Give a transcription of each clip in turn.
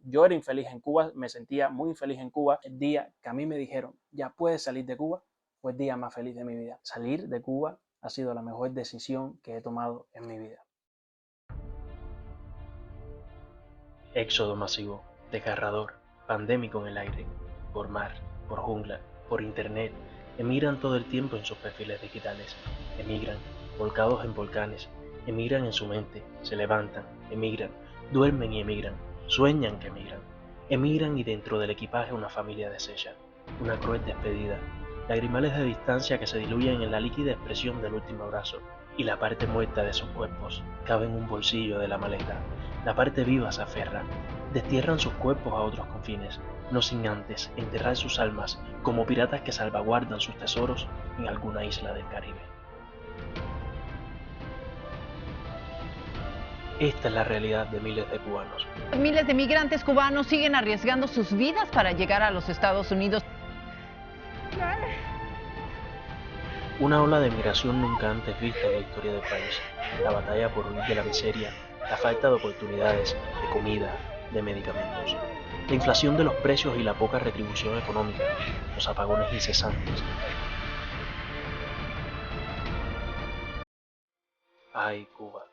Yo era infeliz en Cuba, me sentía muy infeliz en Cuba. El día que a mí me dijeron, ya puedes salir de Cuba, fue el día más feliz de mi vida. Salir de Cuba ha sido la mejor decisión que he tomado en mi vida. Éxodo masivo, desgarrador, pandémico en el aire, por mar, por jungla, por internet, emigran todo el tiempo en sus perfiles digitales, emigran, volcados en volcanes, emigran en su mente, se levantan, emigran, duermen y emigran, sueñan que emigran y dentro del equipaje una familia deshecha, una cruel despedida, lagrimales de distancia que se diluyen en la líquida expresión del último abrazo, y la parte muerta de sus cuerpos cabe en un bolsillo de la maleta. La parte viva se aferra, destierran sus cuerpos a otros confines, no sin antes enterrar sus almas como piratas que salvaguardan sus tesoros en alguna isla del Caribe. Esta es la realidad de miles de cubanos. Miles de migrantes cubanos siguen arriesgando sus vidas para llegar a los Estados Unidos. Una ola de migración nunca antes vista en la historia del país. La batalla por huir de la miseria, la falta de oportunidades, de comida, de medicamentos. La inflación de los precios y la poca retribución económica, los apagones incesantes. Ay, Cuba,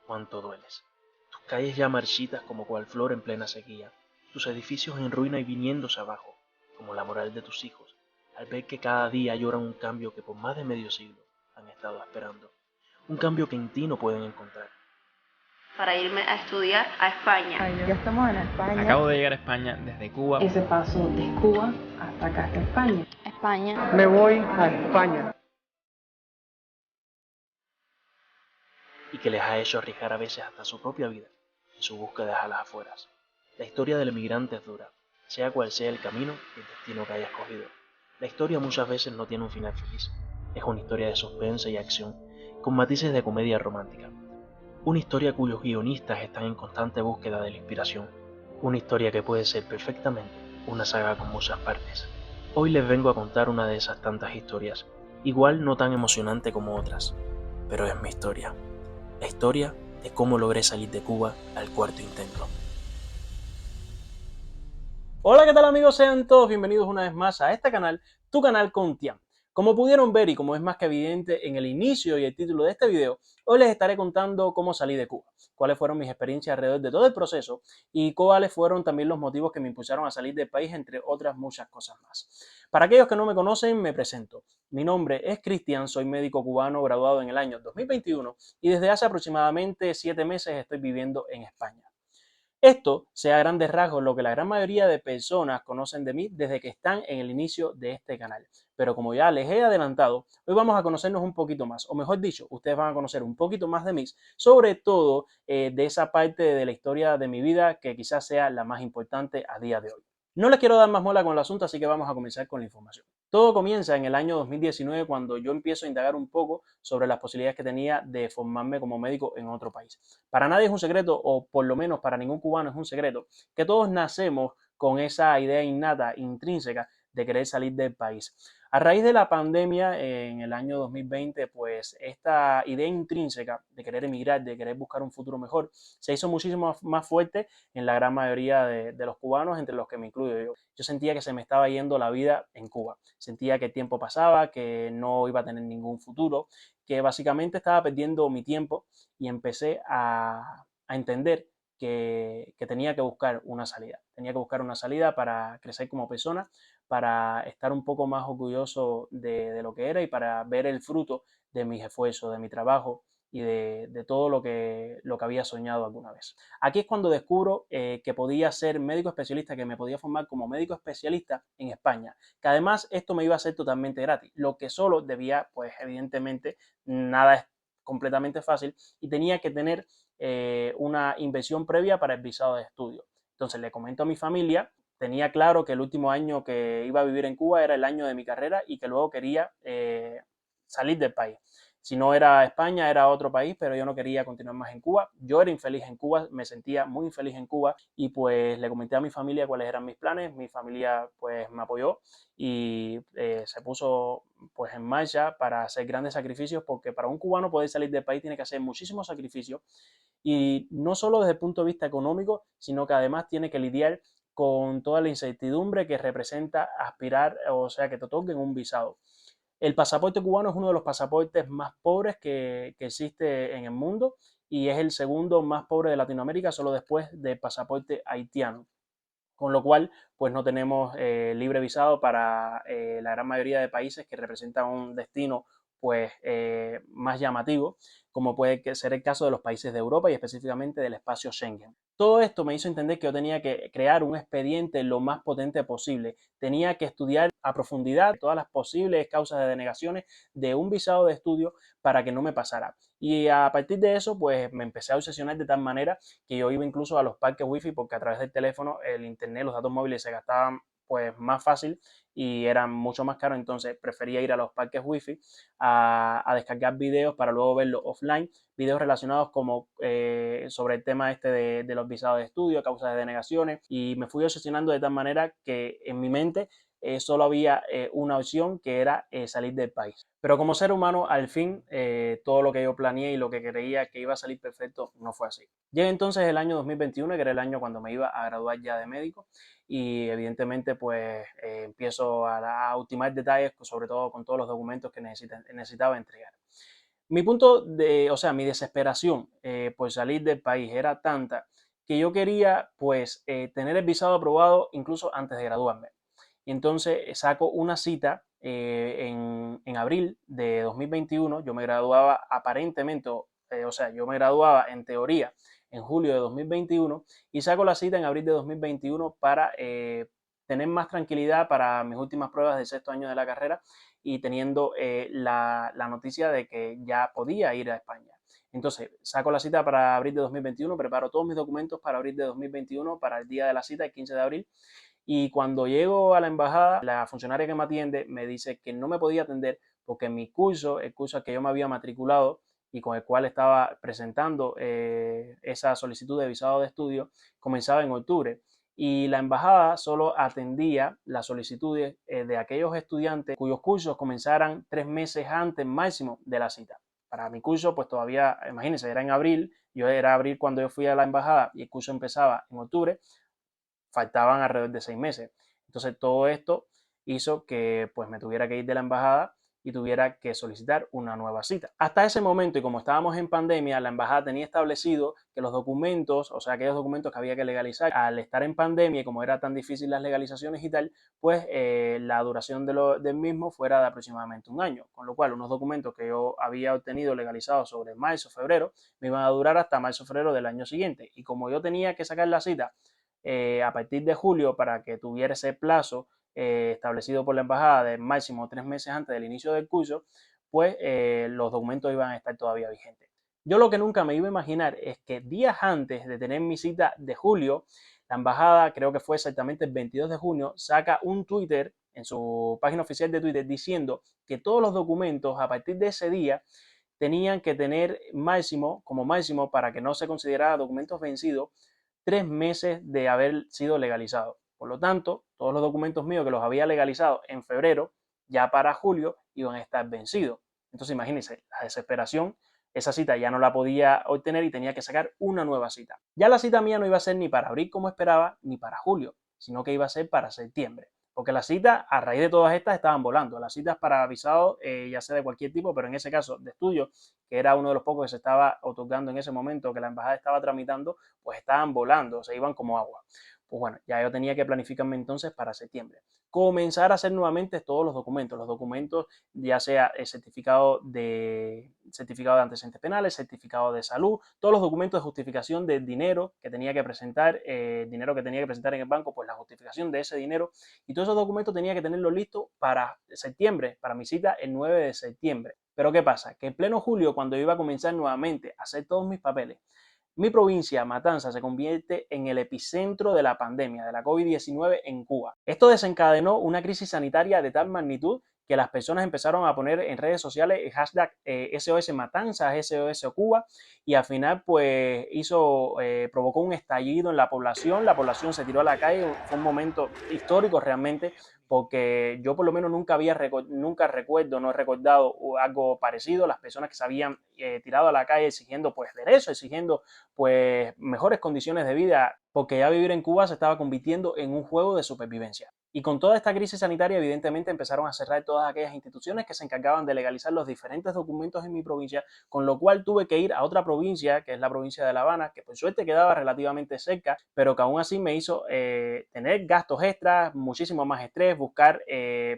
cuánto dueles. Tus calles ya marchitas como cual flor en plena sequía, tus edificios en ruina y viniéndose abajo, como la moral de tus hijos, al ver que cada día lloran un cambio que por más de medio siglo han estado esperando. Un cambio que en ti no pueden encontrar. Para irme a estudiar a España. Ya estamos en España. Acabo de llegar a España desde Cuba. Ese paso de Cuba hasta acá, hasta España. España. Me voy a España. Y que les ha hecho arriesgar a veces hasta su propia vida en su búsqueda a las afueras. La historia del emigrante es dura, sea cual sea el camino y el destino que haya escogido. La historia muchas veces no tiene un final feliz. Es una historia de suspense y acción, con matices de comedia romántica. Una historia cuyos guionistas están en constante búsqueda de la inspiración. Una historia que puede ser perfectamente una saga con muchas partes. Hoy les vengo a contar una de esas tantas historias, igual no tan emocionante como otras, pero es mi historia. La historia de cómo logré salir de Cuba al cuarto intento. Hola, ¿qué tal amigos? Sean todos bienvenidos una vez más a este canal, tu canal con Tian. Como pudieron ver y como es más que evidente en el inicio y el título de este video, hoy les estaré contando cómo salí de Cuba, cuáles fueron mis experiencias alrededor de todo el proceso y cuáles fueron también los motivos que me impulsaron a salir del país, entre otras muchas cosas más. Para aquellos que no me conocen, me presento. Mi nombre es Cristian, soy médico cubano graduado en el año 2021 y desde hace aproximadamente 7 meses estoy viviendo en España. Esto sea a grandes rasgos lo que la gran mayoría de personas conocen de mí desde que están en el inicio de este canal. Pero como ya les he adelantado, hoy vamos a conocernos un poquito más, o mejor dicho, ustedes van a conocer un poquito más de mí, sobre todo de esa parte de la historia de mi vida que quizás sea la más importante a día de hoy. No les quiero dar más mola con el asunto, así que vamos a comenzar con la información. Todo comienza en el año 2019 cuando yo empiezo a indagar un poco sobre las posibilidades que tenía de formarme como médico en otro país. Para nadie es un secreto, o por lo menos para ningún cubano es un secreto, que todos nacemos con esa idea innata, intrínseca, de querer salir del país. A raíz de la pandemia en el año 2020, pues esta idea intrínseca de querer emigrar, de querer buscar un futuro mejor, se hizo muchísimo más fuerte en la gran mayoría de los cubanos, entre los que me incluyo yo. Yo sentía que se me estaba yendo la vida en Cuba. Sentía que el tiempo pasaba, que no iba a tener ningún futuro, que básicamente estaba perdiendo mi tiempo y empecé a entender que tenía que buscar una salida. Tenía que buscar una salida para crecer como persona, para estar un poco más orgulloso de lo que era y para ver el fruto de mis esfuerzos, de mi trabajo y de todo lo que había soñado alguna vez. Aquí es cuando descubro que podía ser médico especialista, que me podía formar como médico especialista en España, que además esto me iba a ser totalmente gratis, lo que solo debía, pues evidentemente, nada es completamente fácil y tenía que tener una inversión previa para el visado de estudio. Entonces le comento a mi familia, tenía claro que el último año que iba a vivir en Cuba era el año de mi carrera y que luego quería salir del país. Si no era España, era otro país, pero yo no quería continuar más en Cuba. Yo era infeliz en Cuba, me sentía muy infeliz en Cuba y pues le comenté a mi familia cuáles eran mis planes. Mi familia pues me apoyó y se puso pues en marcha para hacer grandes sacrificios, porque para un cubano poder salir del país tiene que hacer muchísimos sacrificios, y no solo desde el punto de vista económico, sino que además tiene que lidiar con toda la incertidumbre que representa aspirar, o sea, que te otorguen un visado. El pasaporte cubano es uno de los pasaportes más pobres que existe en el mundo y es el segundo más pobre de Latinoamérica, solo después del pasaporte haitiano. Con lo cual, pues no tenemos libre visado para la gran mayoría de países que representan un destino pues más llamativo, como puede ser el caso de los países de Europa y específicamente del espacio Schengen. Todo esto me hizo entender que yo tenía que crear un expediente lo más potente posible. Tenía que estudiar a profundidad todas las posibles causas de denegaciones de un visado de estudio para que no me pasara. Y a partir de eso, pues me empecé a obsesionar de tal manera que yo iba incluso a los parques wifi, porque a través del teléfono el internet, los datos móviles se gastaban pues más fácil y eran mucho más caros, entonces prefería ir a los parques wifi a descargar videos para luego verlos offline, videos relacionados como sobre el tema este de los visados de estudio, causas de denegaciones, y me fui obsesionando de tal manera que en mi mente solo había una opción, que era salir del país. Pero como ser humano, al fin, todo lo que yo planeé y lo que creía que iba a salir perfecto no fue así. Llega entonces el año 2021, que era el año cuando me iba a graduar ya de médico, y evidentemente pues empiezo a ultimar detalles, sobre todo con todos los documentos que necesitaba entregar. Mi punto o sea, mi desesperación por salir del país era tanta que yo quería pues tener el visado aprobado incluso antes de graduarme. Y entonces saco una cita en abril de 2021. Yo me graduaba aparentemente, o sea, yo me graduaba en teoría en julio de 2021 y saco la cita en abril de 2021 para tener más tranquilidad para mis últimas pruebas del sexto año de la carrera y teniendo la noticia de que ya podía ir a España. Entonces, saco la cita para abril de 2021, preparo todos mis documentos para abril de 2021, para el día de la cita, el 15 de abril, y cuando llego a la embajada, la funcionaria que me atiende me dice que no me podía atender porque mi curso, el curso al que yo me había matriculado y con el cual estaba presentando esa solicitud de visado de estudio, comenzaba en octubre. Y la embajada solo atendía las solicitudes de aquellos estudiantes cuyos cursos comenzaran 3 meses antes máximo de la cita. Para mi curso, pues todavía, imagínense, era en abril, yo era abril cuando yo fui a la embajada y el curso empezaba en octubre, faltaban alrededor de 6 meses. Entonces todo esto hizo que pues me tuviera que ir de la embajada y tuviera que solicitar una nueva cita. Hasta ese momento, y como estábamos en pandemia, la embajada tenía establecido que los documentos, o sea, aquellos documentos que había que legalizar, al estar en pandemia y como era tan difícil las legalizaciones y tal, pues la duración del mismo fuera de aproximadamente un año, con lo cual unos documentos que yo había obtenido legalizados sobre marzo, febrero, me iban a durar hasta marzo, febrero del año siguiente. Y como yo tenía que sacar la cita a partir de julio para que tuviera ese plazo establecido por la embajada de máximo 3 meses antes del inicio del curso, pues los documentos iban a estar todavía vigentes. Yo lo que nunca me iba a imaginar es que días antes de tener mi cita de julio, la embajada, creo que fue exactamente el 22 de junio, saca un Twitter en su página oficial de Twitter diciendo que todos los documentos a partir de ese día tenían que tener como máximo, para que no se considerara documentos vencidos, 3 meses de haber sido legalizado. Por lo tanto, todos los documentos míos que los había legalizado en febrero, ya para julio iban a estar vencidos. Entonces imagínense, la desesperación, esa cita ya no la podía obtener y tenía que sacar una nueva cita. Ya la cita mía no iba a ser ni para abril como esperaba, ni para julio, sino que iba a ser para septiembre. Porque las citas, a raíz de todas estas, estaban volando. Las citas para visado, ya sea de cualquier tipo, pero en ese caso de estudio, que era uno de los pocos que se estaba otorgando en ese momento, que la embajada estaba tramitando, pues estaban volando, se iban como agua. Pues bueno, ya yo tenía que planificarme entonces para septiembre. Comenzar a hacer nuevamente todos los documentos, ya sea el certificado de antecedentes penales, certificado de salud, todos los documentos de justificación del dinero que tenía que presentar, dinero que tenía que presentar en el banco, pues la justificación de ese dinero, y todos esos documentos tenía que tenerlos listos para septiembre, para mi cita el 9 de septiembre. Pero ¿qué pasa? Que en pleno julio, cuando yo iba a comenzar nuevamente a hacer todos mis papeles, mi provincia, Matanzas, se convierte en el epicentro de la pandemia, de la COVID-19 en Cuba. Esto desencadenó una crisis sanitaria de tal magnitud que las personas empezaron a poner en redes sociales el hashtag SOS Matanzas, SOS Cuba, y al final pues provocó un estallido en la población se tiró a la calle, fue un momento histórico realmente, porque yo por lo menos nunca no he recordado algo parecido, las personas que se habían tirado a la calle exigiendo pues derechos, exigiendo pues mejores condiciones de vida, porque ya vivir en Cuba se estaba convirtiendo en un juego de supervivencia. Y con toda esta crisis sanitaria, evidentemente, empezaron a cerrar todas aquellas instituciones que se encargaban de legalizar los diferentes documentos en mi provincia, con lo cual tuve que ir a otra provincia, que es la provincia de La Habana, que por suerte quedaba relativamente cerca, pero que aún así me hizo tener gastos extras, muchísimo más estrés, buscar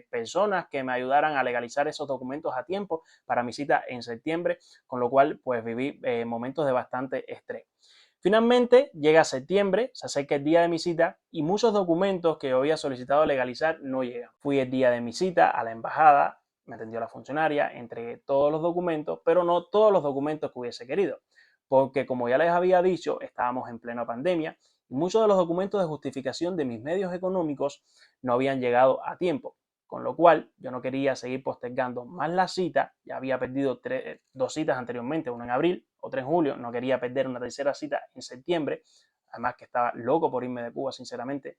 personas que me ayudaran a legalizar esos documentos a tiempo para mi cita en septiembre, con lo cual pues viví momentos de bastante estrés. Finalmente llega septiembre, se acerca el día de mi cita y muchos documentos que yo había solicitado legalizar no llegan. Fui el día de mi cita a la embajada, me atendió la funcionaria, entregué todos los documentos, pero no todos los documentos que hubiese querido, porque como ya les había dicho, estábamos en plena pandemia y muchos de los documentos de justificación de mis medios económicos no habían llegado a tiempo. Con lo cual, yo no quería seguir postergando más la cita. Ya había perdido 2 citas anteriormente, una en abril, otra en julio. No quería perder una tercera cita en septiembre. Además que estaba loco por irme de Cuba, sinceramente.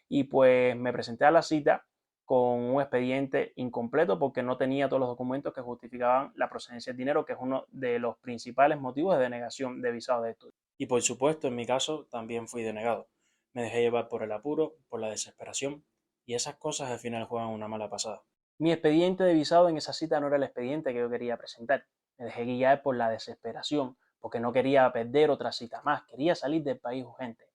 Y pues me presenté a la cita con un expediente incompleto porque no tenía todos los documentos que justificaban la procedencia del dinero, que es uno de los principales motivos de denegación de visado de estudio. Y por supuesto, en mi caso, también fui denegado. Me dejé llevar por el apuro, por la desesperación. Y esas cosas al final juegan una mala pasada. Mi expediente de visado en esa cita no era el expediente que yo quería presentar. Me dejé guiar por la desesperación, porque no quería perder otra cita más. Quería salir del país urgente.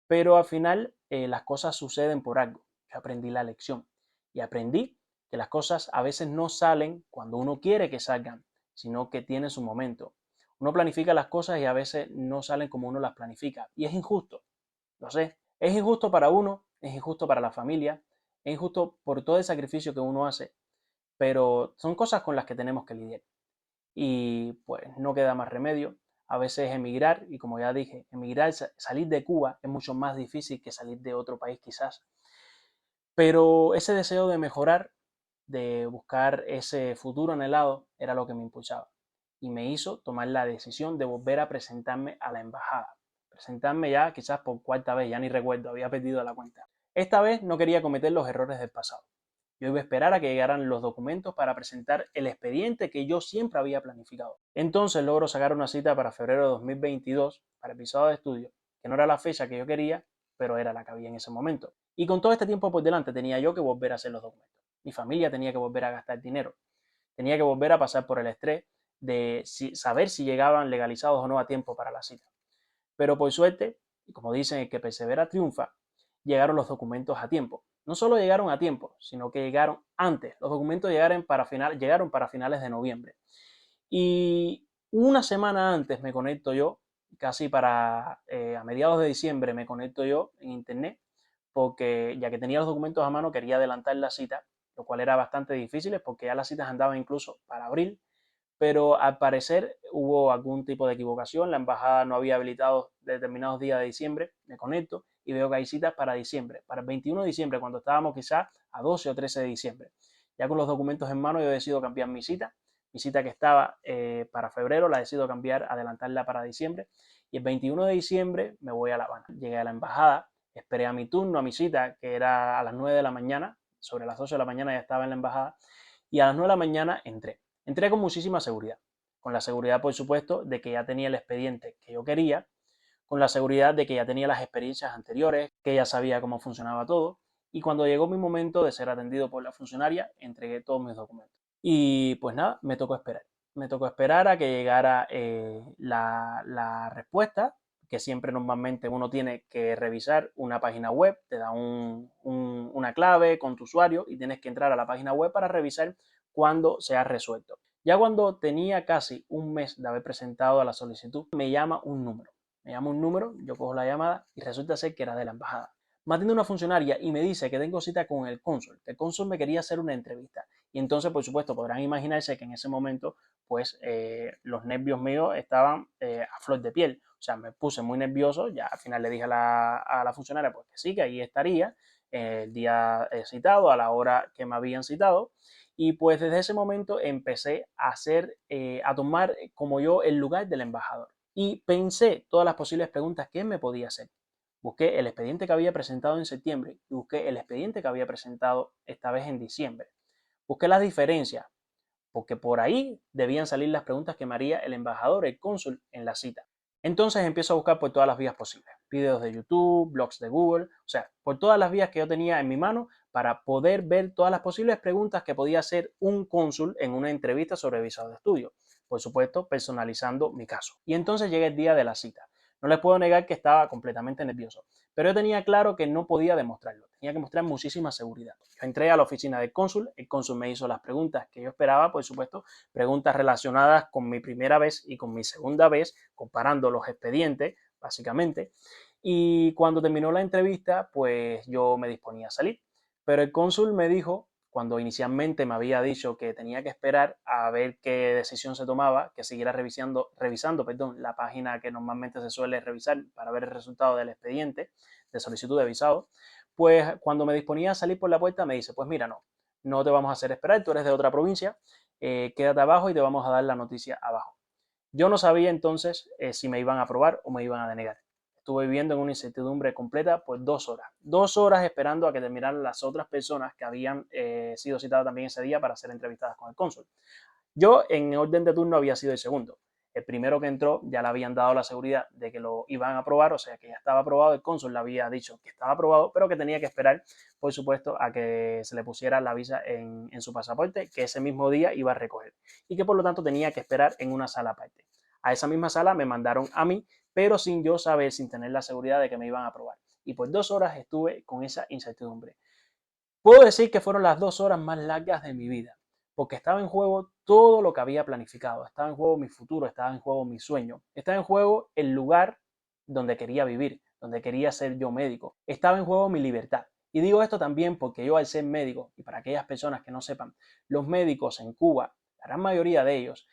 Pero al final las cosas suceden por algo. Yo aprendí la lección. Y aprendí que las cosas a veces no salen cuando uno quiere que salgan, sino que tienen su momento. Uno planifica las cosas y a veces no salen como uno las planifica. Y es injusto, lo sé. Es injusto para uno, es injusto para la familia, es injusto por todo el sacrificio que uno hace, pero son cosas con las que tenemos que lidiar. Y pues no queda más remedio. A veces emigrar, y como ya dije, emigrar, salir de Cuba es mucho más difícil que salir de otro país quizás. Pero ese deseo de mejorar, de buscar ese futuro anhelado, era lo que me impulsaba. Y me hizo tomar la decisión de volver a presentarme a la embajada. Presentarme ya quizás por 4ª vez, ya ni recuerdo, había perdido la cuenta. Esta vez no quería cometer los errores del pasado. Yo iba a esperar a que llegaran los documentos para presentar el expediente que yo siempre había planificado. Entonces logro sacar una cita para febrero de 2022 para el visado de estudio, que no era la fecha que yo quería, pero era la que había en ese momento. Y con todo este tiempo por delante tenía yo que volver a hacer los documentos. Mi familia tenía que volver a gastar dinero. Tenía que volver a pasar por el estrés de saber si llegaban legalizados o no a tiempo para la cita. Pero por suerte, y como dicen, el que persevera triunfa, llegaron los documentos a tiempo. No solo llegaron a tiempo, sino que llegaron antes. Los documentos llegaron para finales de noviembre. Y una semana antes me conecto yo, casi a mediados de diciembre me conecto yo en internet, porque ya que tenía los documentos a mano quería adelantar la cita, lo cual era bastante difícil porque ya las citas andaban incluso para abril, pero al parecer hubo algún tipo de equivocación, la embajada no había habilitado determinados días de diciembre, me conecto y veo que hay citas para diciembre, para el 21 de diciembre, cuando estábamos quizás a 12 o 13 de diciembre. Ya con los documentos en mano yo decido cambiar mi cita que estaba para febrero la decido cambiar, adelantarla para diciembre, y el 21 de diciembre me voy a La Habana. Llegué a la embajada, esperé a mi turno, a mi cita, que era a las 9 de la mañana, sobre las 8 de la mañana ya estaba en la embajada, y a las 9 de la mañana entré. Entré con muchísima seguridad, con la seguridad, por supuesto, de que ya tenía el expediente que yo quería, con la seguridad de que ya tenía las experiencias anteriores, que ya sabía cómo funcionaba todo, y cuando llegó mi momento de ser atendido por la funcionaria, entregué todos mis documentos. Y pues nada, me tocó esperar. Me tocó esperar a que llegara la respuesta, que siempre normalmente uno tiene que revisar una página web, te da una clave con tu usuario y tienes que entrar a la página web para revisar cuándo se ha resuelto. Ya cuando tenía casi un mes de haber presentado la solicitud, me llama un número. Yo cojo la llamada y resulta ser que era de la embajada. Me atiende una funcionaria y me dice que tengo cita con el cónsul, que el cónsul me quería hacer una entrevista. Y entonces, por supuesto, podrán imaginarse que en ese momento, pues, los nervios míos estaban a flor de piel. O sea, me puse muy nervioso, ya al final le dije a la funcionaria, pues que sí, que ahí estaría, el día citado, a la hora que me habían citado. Y pues desde ese momento empecé a tomar como yo el lugar del embajador. Y pensé todas las posibles preguntas que me podía hacer. Busqué el expediente que había presentado en septiembre y busqué el expediente que había presentado esta vez en diciembre. Busqué las diferencias, porque por ahí debían salir las preguntas que me haría el embajador, el cónsul, en la cita. Entonces empiezo a buscar por todas las vías posibles, videos de YouTube, blogs de Google, o sea, por todas las vías que yo tenía en mi mano para poder ver todas las posibles preguntas que podía hacer un cónsul en una entrevista sobre visado de estudio. Por supuesto, personalizando mi caso. Y entonces llega el día de la cita. No les puedo negar que estaba completamente nervioso, pero yo tenía claro que no podía demostrarlo. Tenía que mostrar muchísima seguridad. Yo entré a la oficina del cónsul, el cónsul me hizo las preguntas que yo esperaba, por supuesto, preguntas relacionadas con mi primera vez y con mi segunda vez, comparando los expedientes, básicamente. Y cuando terminó la entrevista, pues yo me disponía a salir. Pero el cónsul me dijo, cuando inicialmente me había dicho que tenía que esperar a ver qué decisión se tomaba, que siguiera revisando la página que normalmente se suele revisar para ver el resultado del expediente de solicitud de visado, pues cuando me disponía a salir por la puerta me dice, pues mira, no te vamos a hacer esperar, tú eres de otra provincia, quédate abajo y te vamos a dar la noticia abajo. Yo no sabía entonces si me iban a aprobar o me iban a denegar. Estuve viviendo en una incertidumbre completa por 2 horas. 2 horas esperando a que terminaran las otras personas que habían sido citadas también ese día para ser entrevistadas con el cónsul. Yo en orden de turno había sido el segundo. El primero que entró ya le habían dado la seguridad de que lo iban a aprobar, o sea que ya estaba aprobado, el cónsul le había dicho que estaba aprobado, pero que tenía que esperar, por supuesto, a que se le pusiera la visa en su pasaporte, que ese mismo día iba a recoger, y que por lo tanto tenía que esperar en una sala aparte. A esa misma sala me mandaron a mí, pero sin yo saber, sin tener la seguridad de que me iban a aprobar. Y por 2 horas estuve con esa incertidumbre. Puedo decir que fueron las 2 horas más largas de mi vida, porque estaba en juego todo lo que había planificado, estaba en juego mi futuro, estaba en juego mi sueño, estaba en juego el lugar donde quería vivir, donde quería ser yo médico, estaba en juego mi libertad. Y digo esto también porque yo al ser médico, y para aquellas personas que no sepan, los médicos en Cuba, la gran mayoría de ellos,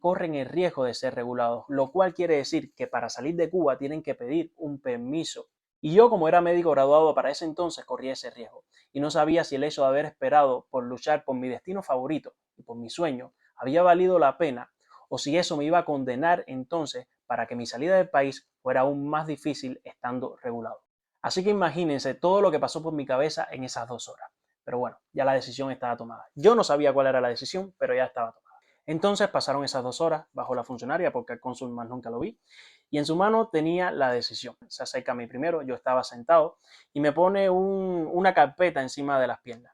corren el riesgo de ser regulados, lo cual quiere decir que para salir de Cuba tienen que pedir un permiso. Y yo, como era médico graduado para ese entonces, corría ese riesgo y no sabía si el hecho de haber esperado por luchar por mi destino favorito y por mi sueño había valido la pena o si eso me iba a condenar entonces para que mi salida del país fuera aún más difícil estando regulado. Así que imagínense todo lo que pasó por mi cabeza en esas 2 horas. Pero bueno, ya la decisión estaba tomada. Yo no sabía cuál era la decisión, pero ya estaba tomada. Entonces pasaron esas 2 horas bajo la funcionaria, porque al cónsul más nunca lo vi, y en su mano tenía la decisión. Se acerca a mí primero, yo estaba sentado, y me pone una carpeta encima de las piernas.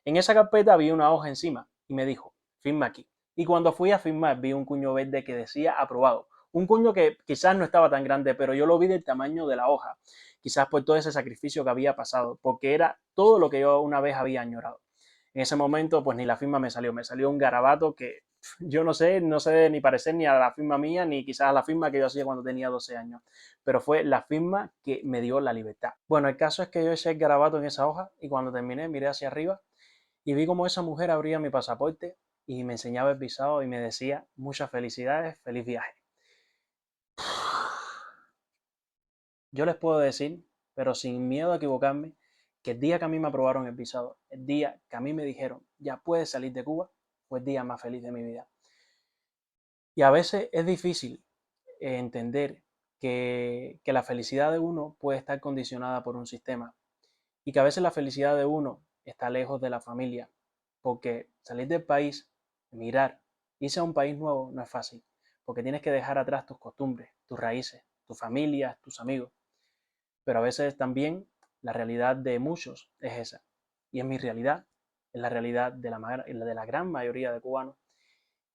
En esa carpeta había una hoja encima, y me dijo, firma aquí. Y cuando fui a firmar, vi un cuño verde que decía aprobado. Un cuño que quizás no estaba tan grande, pero yo lo vi del tamaño de la hoja, quizás por todo ese sacrificio que había pasado, porque era todo lo que yo una vez había añorado. En ese momento, pues ni la firma me salió un garabato que yo no sé ni parecer ni a la firma mía, ni quizás a la firma que yo hacía cuando tenía 12 años, pero fue la firma que me dio la libertad. Bueno, el caso es que yo eché el garabato en esa hoja y cuando terminé miré hacia arriba y vi como esa mujer abría mi pasaporte y me enseñaba el visado y me decía, muchas felicidades, feliz viaje. Yo les puedo decir, pero sin miedo a equivocarme, que el día que a mí me aprobaron el visado, el día que a mí me dijeron, ya puedes salir de Cuba, fue el día más feliz de mi vida. Y a veces es difícil entender que la felicidad de uno puede estar condicionada por un sistema y que a veces la felicidad de uno está lejos de la familia, porque salir del país, emigrar, irse a un país nuevo no es fácil, porque tienes que dejar atrás tus costumbres, tus raíces, tu familia, tus amigos. Pero a veces también la realidad de muchos es esa. Y es mi realidad, es la realidad de la gran mayoría de cubanos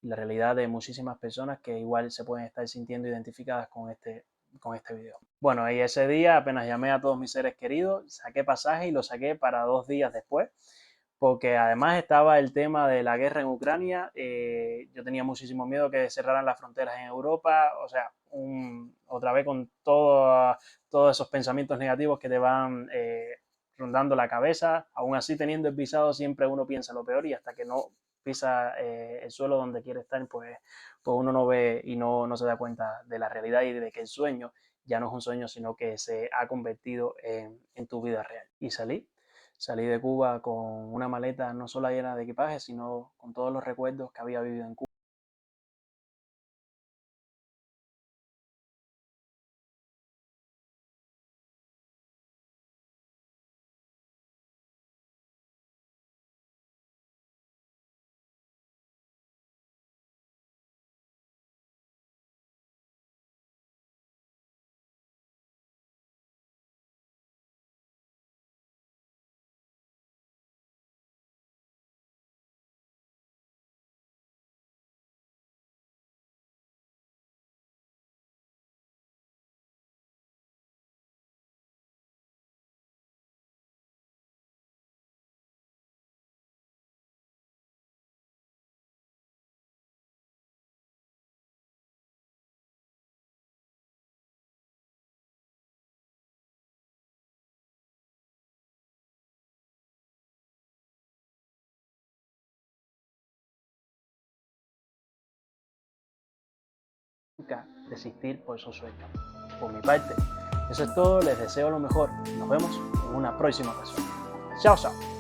y la realidad de muchísimas personas que igual se pueden estar sintiendo identificadas con este video. Bueno, y ese día apenas llamé a todos mis seres queridos, saqué pasaje y lo saqué para 2 días después, porque además estaba el tema de la guerra en Ucrania, yo tenía muchísimo miedo que cerraran las fronteras en Europa, o sea, otra vez con todos esos pensamientos negativos que te van rondando la cabeza. Aún así, teniendo el visado, siempre uno piensa lo peor y hasta que no pisa el suelo donde quiere estar, pues uno no ve y no se da cuenta de la realidad y de que el sueño ya no es un sueño, sino que se ha convertido en tu vida real. Y salí Salí de Cuba con una maleta no solo llena de equipaje, sino con todos los recuerdos que había vivido en Cuba. Nunca desistir por sus sueños. Por mi parte, eso es todo, les deseo lo mejor. Nos vemos en una próxima ocasión. Chao, chao.